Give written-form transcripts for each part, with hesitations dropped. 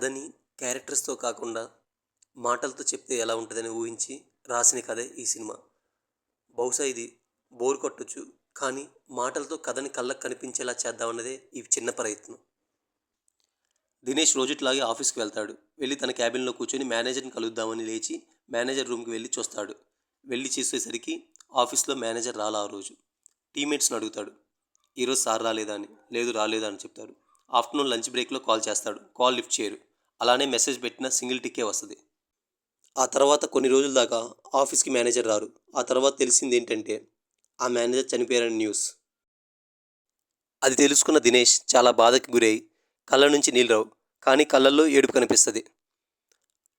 కథని క్యారెక్టర్స్తో కాకుండా మాటలతో చెప్తే ఎలా ఉంటుందని ఊహించి రాసిన కథే ఈ సినిమా. బహుశా ఇది బోర్ కొట్టొచ్చు, కానీ మాటలతో కథని కళ్ళకు కనిపించేలా చేద్దామన్నదే ఈ చిన్న ప్రయత్నం. దినేష్ రోజుట్లాగే ఆఫీస్కి వెళ్తాడు. వెళ్ళి తన క్యాబిన్లో కూర్చొని మేనేజర్ని కలుద్దామని లేచి మేనేజర్ రూమ్కి వెళ్ళి చూస్తాడు. వెళ్ళి చూసేసరికి ఆఫీస్లో మేనేజర్ రాలా ఆ రోజు. టీమ్మేట్స్ని అడుగుతాడు, ఈరోజు సార్ రాలేదా అని. లేదు రాలేదా అని చెప్తాడు. ఆఫ్టర్నూన్ లంచ్ బ్రేక్లో కాల్ చేస్తాడు. కాల్ లిఫ్ట్ చేయరు. అలానే మెసేజ్ పెట్టిన సింగిల్ టిక్కే వస్తుంది. ఆ తర్వాత కొన్ని రోజుల దాకా ఆఫీస్కి మేనేజర్ రారు. ఆ తర్వాత తెలిసింది ఏంటంటే ఆ మేనేజర్ చనిపోయారని న్యూస్. అది తెలుసుకున్న దినేష్ చాలా బాధకి గురై కళ్ళ నుంచి నీళ్ళు రావు, కానీ కళ్ళల్లో ఏడుపు కనిపిస్తుంది.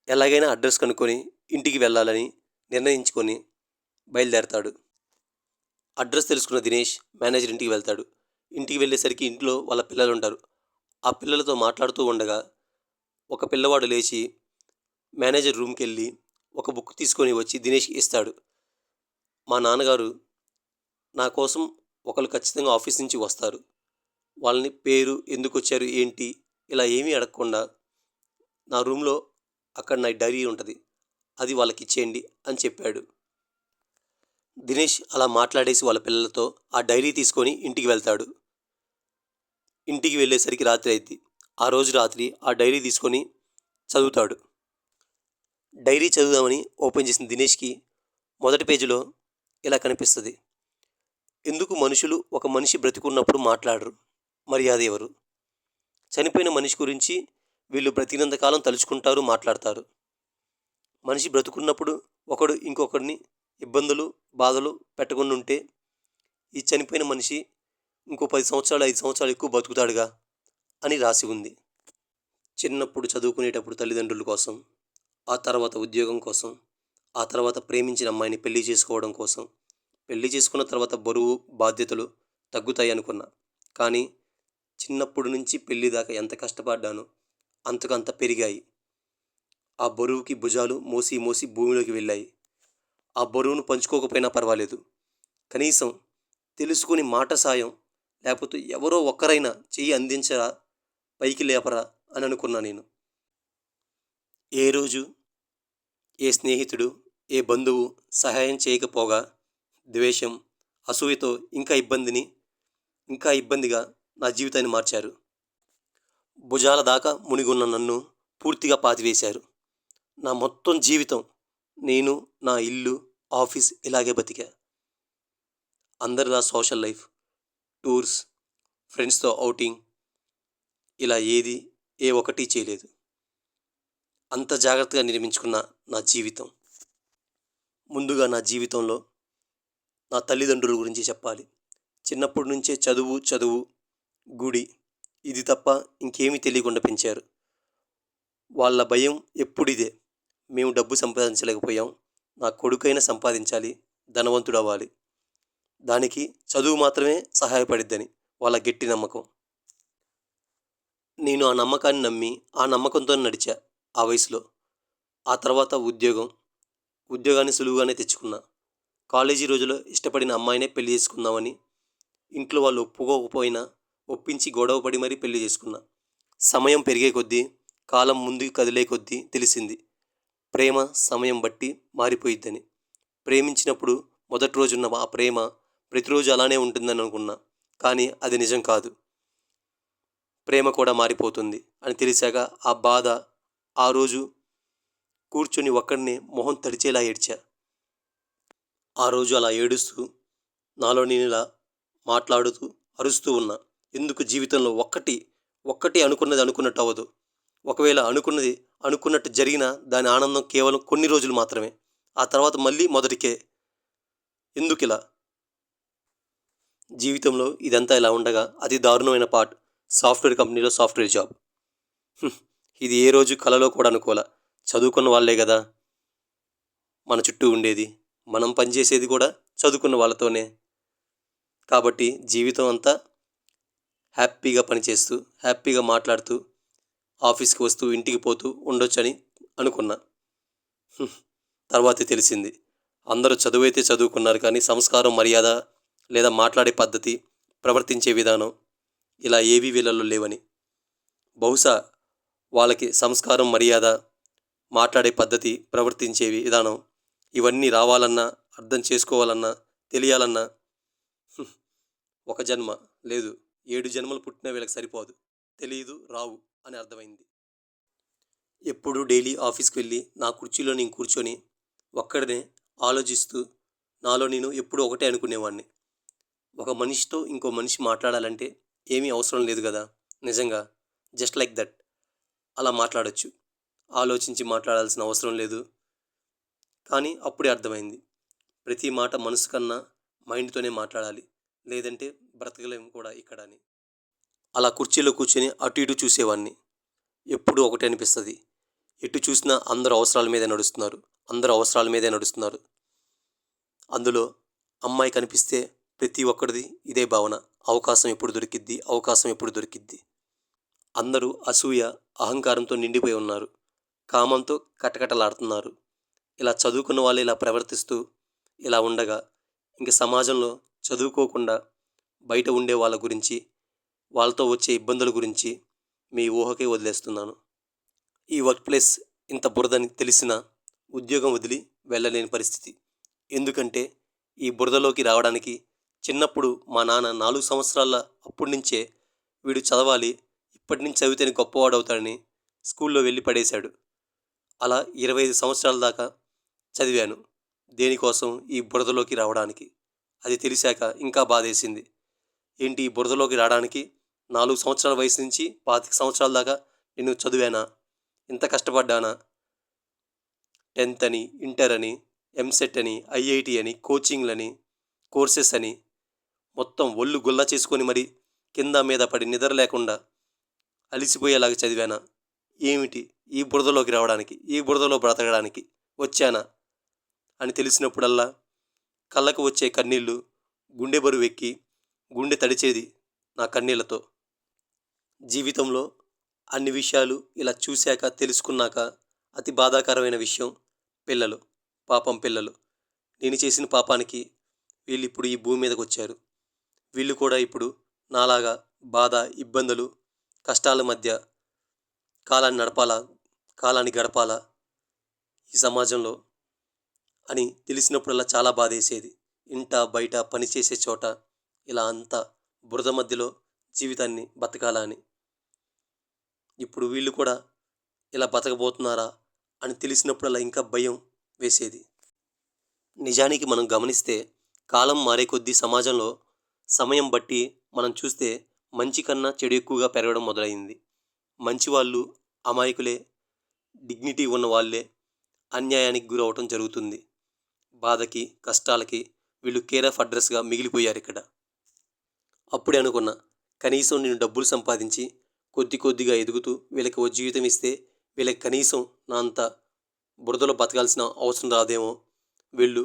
ఎలాగైనా అడ్రస్ కనుక్కొని ఇంటికి వెళ్ళాలని నిర్ణయించుకొని బయలుదేరతాడు. అడ్రస్ తెలుసుకున్న దినేష్ మేనేజర్ ఇంటికి వెళ్తాడు. ఇంటికి వెళ్ళేసరికి ఇంట్లో వాళ్ళ పిల్లలు ఉంటారు. ఆ పిల్లలతో మాట్లాడుతూ ఉండగా ఒక పిల్లవాడు లేచి మేనేజర్ రూమ్కి వెళ్ళి ఒక బుక్ తీసుకొని వచ్చి దినేష్కి ఇస్తాడు. మా నాన్నగారు నా కోసం ఒకరు ఖచ్చితంగా ఆఫీస్ నుంచి వస్తారు. వాళ్ళని పేరు, ఎందుకు వచ్చారు, ఏంటి ఇలా ఏమీ అడగకుండా నా రూమ్లో అక్కడ నా డైరీ ఉంటుంది, అది వాళ్ళకి ఇచ్చేయండి అని చెప్పాడు. దినేష్ అలా మాట్లాడేసి వాళ్ళ పిల్లలతో ఆ డైరీ తీసుకొని ఇంటికి వెళ్తాడు. ఇంటికి వెళ్ళేసరికి రాత్రి అయింది. ఆ రోజు రాత్రి ఆ డైరీ తీసుకొని చదువుతాడు. డైరీ చదువుదామని ఓపెన్ చేసిన దినేష్కి మొదటి పేజీలో ఇలా కనిపిస్తుంది. ఎందుకు మనుషులు ఒక మనిషి బ్రతికున్నప్పుడు మాట్లాడరు? మర్యాద ఎవరు? చనిపోయిన మనిషి గురించి వీళ్ళు బ్రతికినంతకాలం తలుచుకుంటారు, మాట్లాడతారు. మనిషి బ్రతుకున్నప్పుడు ఒకడు ఇంకొకరిని ఇబ్బందులు, బాధలు పెట్టకుండా ఉంటే ఈ చనిపోయిన మనిషి ఇంకో 10 సంవత్సరాలు, 5 సంవత్సరాలు ఎక్కువ బతుకుతాడుగా అని రాసి ఉంది. చిన్నప్పుడు చదువుకునేటప్పుడు తల్లిదండ్రుల కోసం, ఆ తర్వాత ఉద్యోగం కోసం, ఆ తర్వాత ప్రేమించిన అమ్మాయిని పెళ్లి చేసుకోవడం కోసం, పెళ్లి చేసుకున్న తర్వాత బరువు, బాధ్యతలు తగ్గుతాయి అనుకున్నా. కానీ చిన్నప్పటి నుంచి పెళ్లి దాకా ఎంత కష్టపడ్డానో అంతకంత పెరిగాయి. ఆ బరువుకి భుజాలు మోసి మోసి భూమిలోకి వెళ్ళాయి. ఆ బరువును పంచుకోకపోయినా పర్వాలేదు, కనీసం తెలుసుకుని మాట సాయం, లేకపోతే ఎవరో ఒక్కరైనా చెయ్యి అందించరా, పైకి లేపరా అని అనుకున్నా నేను. ఏ రోజు ఏ స్నేహితుడు, ఏ బంధువు సహాయం చేయకపోగా ద్వేషం, అసూయతో ఇంకా ఇబ్బందిగా నా జీవితాన్ని మార్చారు. భుజాల దాకా మునిగున్న నన్ను పూర్తిగా పాతివేశారు. నా మొత్తం జీవితం నేను, నా ఇల్లు, ఆఫీస్ ఇలాగే బతికా. అందరిలా సోషల్ లైఫ్, టూర్స్, ఫ్రెండ్స్తో ఔటింగ్, ఇలా ఏ ఒక్కటి చేయలేదు. అంత జాగ్రత్తగా నిర్మించుకున్న నా జీవితం. ముందుగా నా జీవితంలో నా తల్లిదండ్రుల గురించి చెప్పాలి. చిన్నప్పటి నుంచే చదువు, గుడి, ఇది తప్ప ఇంకేమీ తెలియకుండా పెంచారు. వాళ్ళ భయం ఎప్పుడిదే, మేము డబ్బు సంపాదించలేకపోయాం, నా కొడుకైనా సంపాదించాలి, ధనవంతుడు అవ్వాలి, దానికి చదువు మాత్రమే సహాయపడిద్దని వాళ్ళ గట్టి నమ్మకం. నేను ఆ నమ్మకాన్ని నమ్మి ఆ నమ్మకంతో నడిచా ఆ వయసులో. ఆ తర్వాత ఉద్యోగాన్ని సులువుగానే తెచ్చుకున్నా. కాలేజీ రోజుల్లో ఇష్టపడిన అమ్మాయినే పెళ్లి చేసుకుందామని ఇంట్లో వాళ్ళు ఒప్పుకోకపోయినా ఒప్పించి గొడవపడి మరీ పెళ్లి చేసుకున్నా. సమయం పెరిగే కొద్దీ, కాలం ముందుకు కదిలే కొద్దీ తెలిసింది, ప్రేమ సమయం బట్టి మారిపోయిద్దని. ప్రేమించినప్పుడు మొదటి రోజున్న ఆ ప్రేమ ప్రతిరోజు అలానే ఉంటుందని అనుకున్నా, కానీ అది నిజం కాదు. ప్రేమ కూడా మారిపోతుంది అని తెలిసాక ఆ బాధ, ఆ రోజు కూర్చొని ఒక్కడినే మొహం తడిచేలా ఏడ్చా. ఆ రోజు అలా ఏడుస్తూ నాలో నేను ఇలా మాట్లాడుతూ అరుస్తూ ఉన్నా. ఎందుకు జీవితంలో ఒక్కటి అనుకున్నది అనుకున్నట్టు అవ్వదు. ఒకవేళ అనుకున్నట్టు జరిగినా దాని ఆనందం కేవలం కొన్ని రోజులు మాత్రమే. ఆ తర్వాత మళ్ళీ మొదటికే. ఎందుకిలా? జీవితంలో ఇదంతా ఇలా ఉండగా అతి దారుణమైన పార్ట్, సాఫ్ట్వేర్ కంపెనీలో సాఫ్ట్వేర్ జాబ్. ఇది ఏ రోజు కలలో కూడా అనుకోలే. చదువుకున్న వాళ్ళే కదా మన చుట్టూ ఉండేది, మనం పనిచేసేది కూడా చదువుకున్న వాళ్ళతోనే. కాబట్టి జీవితం అంతా హ్యాపీగా పనిచేస్తూ, హ్యాపీగా మాట్లాడుతూ, ఆఫీస్కి వస్తూ, ఇంటికి పోతూ ఉండొచ్చని అనుకున్నా. తర్వాతే తెలిసింది, అందరూ చదువైతే చదువుకున్నారు, కానీ సంస్కారం, మర్యాద లేదా మాట్లాడే పద్ధతి, ప్రవర్తించే విధానం ఇలా ఏవీ వీళ్ళల్లో లేవని. బహుశా వాళ్ళకి సంస్కారం, మర్యాద, మాట్లాడే పద్ధతి, ప్రవర్తించే విధానం ఇవన్నీ రావాలన్నా, అర్థం చేసుకోవాలన్నా, తెలియాలన్నా ఒక జన్మ లేదు 7 జన్మలు పుట్టినా వీళ్ళకి సరిపోదు. తెలీదు, రావు అని అర్థమైంది. ఎప్పుడూ డైలీ ఆఫీస్‌కి వెళ్ళి నా కుర్చీలో నేను కూర్చొని ఒక్కడినే ఆలోచిస్తూ నాలో నేను ఎప్పుడూ ఒకటే అనుకునేవాడిని. ఒక మనిషితో ఇంకో మనిషి మాట్లాడాలంటే ఏమీ అవసరం లేదు గదా! నిజంగా. Just like that. అలా మాట్లాడొచ్చు. ఆలోచించి మాట్లాడాల్సిన అవసరం లేదు. కానీ అప్పుడే అర్థమైంది. ప్రతి మాట మనసు కన్నా మైండ్‌తోనే మాట్లాడాలి. లేదంటే బ్రతకలేము కూడా ఇక్కడ అని. అలా కుర్చీలో కూర్చొని అటు ఇటు చూసేవాడిని. ఎప్పుడూ ఒకటే అనిపిస్తది. ఎటు చూసినా అందరూ అవసరాల మీదే నడుస్తున్నారు. అందరూ అవసరాల మీదే నడుస్తున్నారు. అందులో అమ్మాయి కనిపిస్తే ప్రతి ఒక్కడిది ఇదే భావన. అవకాశం ఎప్పుడు దొరికిద్ది? అవకాశం ఎప్పుడు దొరికిద్ది? అందరూ అసూయ, అహంకారంతో నిండిపోయి ఉన్నారు. కామంతో కటకటలాడుతున్నారు. ఇలా చదువుకున్న వాళ్ళు ఇలా ప్రవర్తిస్తూ ఇలా ఉండగా ఇంక సమాజంలో చదువుకోకుండా బయట ఉండే వాళ్ళ గురించి, వాళ్ళతో వచ్చే ఇబ్బందుల గురించి మీ ఊహకే వదిలేస్తున్నాను. ఈ వర్క్ ప్లేస్ ఇంత బురదని తెలిసినా ఉద్యోగం వదిలి వెళ్ళలేని పరిస్థితి. ఎందుకంటే ఈ బురదలోకి రావడానికి చిన్నప్పుడు మా నాన్న 4 సంవత్సరాల అప్పటి నుంచే వీడు చదవాలి, ఇప్పటి నుంచి చదివితేనే గొప్పవాడవుతాడని స్కూల్లో వెళ్ళి పడేశాడు. అలా 25 సంవత్సరాల దాకా చదివాను. దేనికోసం? ఈ బురదలోకి రావడానికి. అది తెలిసాక ఇంకా బాధేసింది. ఏంటి ఈ బురదలోకి రావడానికి 4 సంవత్సరాల వయసు నుంచి 25 సంవత్సరాల దాకా నేను చదివానా? ఇంత కష్టపడ్డానా? 10th అని, ఇంటర్ అని, ఎంసెట్ అని, ఐఐటీ అని, కోచింగ్‌లని, కోర్సెస్ అని మొత్తం ఒళ్ళు గుల్ల చేసుకొని మరి కింద మీద పడి నిద్ర లేకుండా అలిసిపోయేలాగా చదివానా? ఏమిటి ఈ బురదలోకి రావడానికి, ఈ బురదలో బ్రతకడానికి వచ్చానా అని తెలిసినప్పుడల్లా కళ్ళకు వచ్చే కన్నీళ్ళు గుండె బరువెక్కి గుండె తడిచేది నా కన్నీళ్లతో. జీవితంలో అన్ని విషయాలు ఇలా చూశాక, తెలుసుకున్నాక అతి బాధాకరమైన విషయం పిల్లలు. పాపం పిల్లలు. నేను చేసిన పాపానికి వీళ్ళిప్పుడు ఈ భూమి మీదకొచ్చారు. వీళ్ళు కూడా ఇప్పుడు నాలాగా బాధ, ఇబ్బందులు, కష్టాల మధ్య కాలాన్ని నడపాలా, కాలాన్ని గడపాలా ఈ సమాజంలో అని తెలిసినప్పుడల్లా చాలా బాధేసేది. ఇంట, బయట, పని చేసే చోట ఇలా అంతా బురద మధ్యలో జీవితాన్ని బతకాలా అని. ఇప్పుడు వీళ్ళు కూడా ఇలా బతకబోతున్నారా అని తెలిసినప్పుడల్లా ఇంకా భయం వేసేది. నిజానికి మనం గమనిస్తే కాలం మారే కొద్దీ సమాజంలో సమయం బట్టి మనం చూస్తే మంచి కన్నా చెడు ఎక్కువగా పెరగడం మొదలైంది. మంచివాళ్ళు అమాయకులే, డిగ్నిటీ ఉన్న వాళ్ళే అన్యాయానికి గురవటం జరుగుతుంది. బాధకి, కష్టాలకి వీళ్ళు కేర్ ఆఫ్ అడ్రస్‌గా మిగిలిపోయారిక్కడ. అప్పుడే అనుకున్నా, కనీసం నేను డబ్బులు సంపాదించి కొద్ది కొద్దిగా ఎదుగుతూ వీళ్ళకి ఓ జీవితం ఇస్తే వీళ్ళకి కనీసం నా అంత బురదలో బతకాల్సిన అవసరం రాదేమో. వీళ్ళు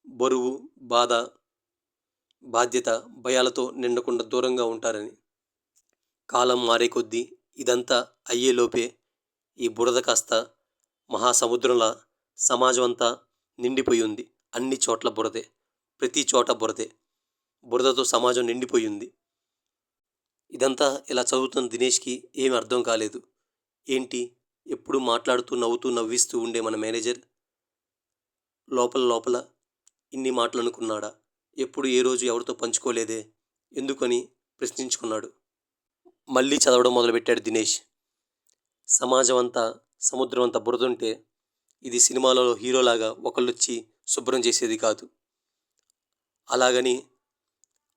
బరువు, బాధ, బాధ్యత, భయాలతో నిండకుండా దూరంగా ఉంటారని. కాలం మారే కొద్దీ ఇదంతా అయ్యేలోపే ఈ బురద కాస్త మహాసముద్రంలా సమాజం అంతా నిండిపోయి ఉంది. అన్ని చోట్ల బురదే. ప్రతి చోట బురదే. బురదతో సమాజం నిండిపోయింది. ఇదంతా ఇలా చదువుతున్న దినేష్‌కి ఏమి అర్థం కాలేదు. ఏంటి ఎప్పుడు మాట్లాడుతూ, నవ్వుతూ, నవ్విస్తూ ఉండే మన మేనేజర్ లోపల లోపల ఇన్ని మాటలు అనుకున్నాడా? ఎప్పుడు ఏ రోజు ఎవరితో పంచుకోలేదే ఎందుకని ప్రశ్నించుకున్నాడు. మళ్ళీ చదవడం మొదలుపెట్టాడు దినేష్. సమాజం అంతా సముద్రం అంత బురదుంటే ఇది సినిమాలలో హీరోలాగా ఒకళ్ళొచ్చి శుభ్రం చేసేది కాదు. అలాగని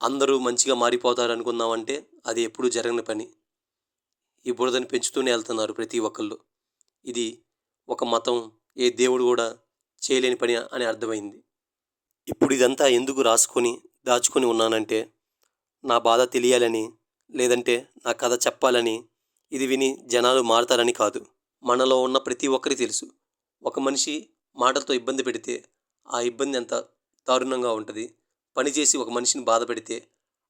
అందరూ మంచిగా మారిపోతారనుకుందామంటే అది ఎప్పుడూ జరగని పని. ఈ బురదని పెంచుతూనే వెళ్తున్నారు ప్రతి ఒక్కళ్ళు. ఇది ఒక మతం, ఏ దేవుడు కూడా చేయలేని పని అని అర్థమైంది. ఇప్పుడు ఇదంతా ఎందుకు రాసుకొని, దాచుకొని ఉన్నానంటే నా బాధ తెలియాలని, లేదంటే నా కథ చెప్పాలని, ఇది విని జనాలు మారతారని కాదు. మనలో ఉన్న ప్రతి ఒక్కరికి తెలుసు. ఒక మనిషి మాటలతో ఇబ్బంది పెడితే ఆ ఇబ్బంది ఎంత దారుణంగా ఉంటుంది. పనిచేసి ఒక మనిషిని బాధ పెడితే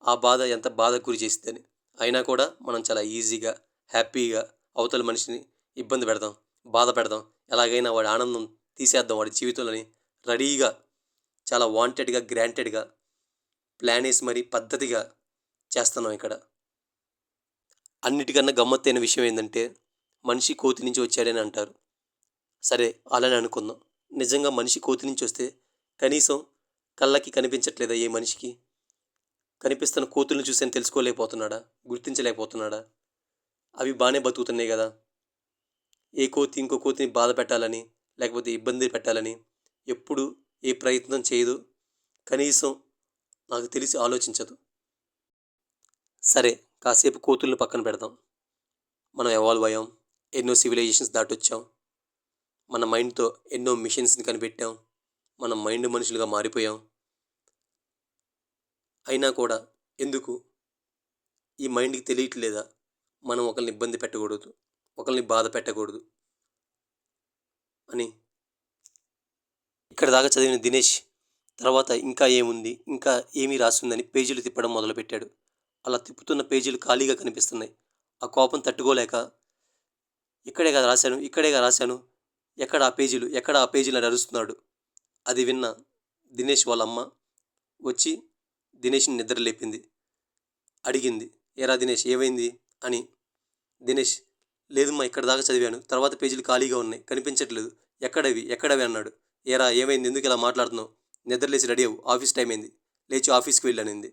ఆ బాధ ఎంత బాధకు గురి చేస్తుందని. అయినా కూడా మనం చాలా ఈజీగా, హ్యాపీగా అవతల మనిషిని ఇబ్బంది పెడదాం, బాధ పెడదాం, ఎలాగైనా వాడి ఆనందం తీసేద్దాం వాడి జీవితంలోని రెడీగా, చాలా వాంటెడ్గా, గ్రాంటెడ్గా ప్లాన్ వేసి మరీ పద్ధతిగా చేస్తున్నాం ఇక్కడ. అన్నిటికన్నా గమ్మత్తైన విషయం ఏంటంటే మనిషి కోతి నుంచి వచ్చాడని అంటారు. సరే అలానే అనుకుందాం. నిజంగా మనిషి కోతి నుంచి వస్తే కనీసం కళ్ళకి కనిపించట్లేదా ఏ మనిషికి? కనిపిస్తున్న కోతుల్ని చూసని తెలుసుకోలేకపోతున్నాడా? గుర్తించలేకపోతున్నాడా? అవి బాగానే బతుకుతున్నాయి కదా! ఏ కోతి ఇంకో కోతిని బాధ పెట్టాలని, లేకపోతే ఇబ్బంది పెట్టాలని ఎప్పుడు ఏ ప్రయత్నం చేయదు. కనీసం నాకు తెలిసి ఆలోచించదు. సరే కాసేపు కోతుల్ని పక్కన పెడదాం. మనం ఎవాల్వ్ అయ్యాం. ఎన్నో సివిలైజేషన్స్ దాటొచ్చాం. మన మైండ్తో ఎన్నో మిషన్స్ని కనిపెట్టాం. మనం మైండ్ మనుషులుగా మారిపోయాం. అయినా కూడా ఎందుకు ఈ మైండ్కి తెలియట్లేదా మనం ఒకరిని ఇబ్బంది పెట్టకూడదు, ఒకరిని బాధ పెట్టకూడదు అని? ఇక్కడ దాకా చదివిన దినేష్ తర్వాత ఇంకా ఏముంది, ఇంకా ఏమీ రాస్తుందని పేజీలు తిప్పడం మొదలుపెట్టాడు. అలా తిప్పుతున్న పేజీలు ఖాళీగా కనిపిస్తున్నాయి. ఆ కోపం తట్టుకోలేక ఇక్కడేగా రాశాను, ఇక్కడేగా రాశాను, ఎక్కడ ఆ పేజీలు అని అరుస్తున్నాడు. అది విన్న దినేష్ వాళ్ళ అమ్మ వచ్చి దినేష్ని నిద్ర లేపింది. అడిగింది, ఏరా దినేష్ ఏమైంది అని. దినేష్, లేదమ్మా ఇక్కడ దాకా చదివాను, తర్వాత పేజీలు ఖాళీగా ఉన్నాయి, కనిపించట్లేదు, ఎక్కడవి అన్నాడు. ఏరా ఏమైంది, ఎందుకు ఇలా మాట్లాడుతున్నావు? నిద్రలేచి రెడీ అవ్వు, ఆఫీస్ టైం అయింది, లేచి ఆఫీస్కి వెళ్ళానింది.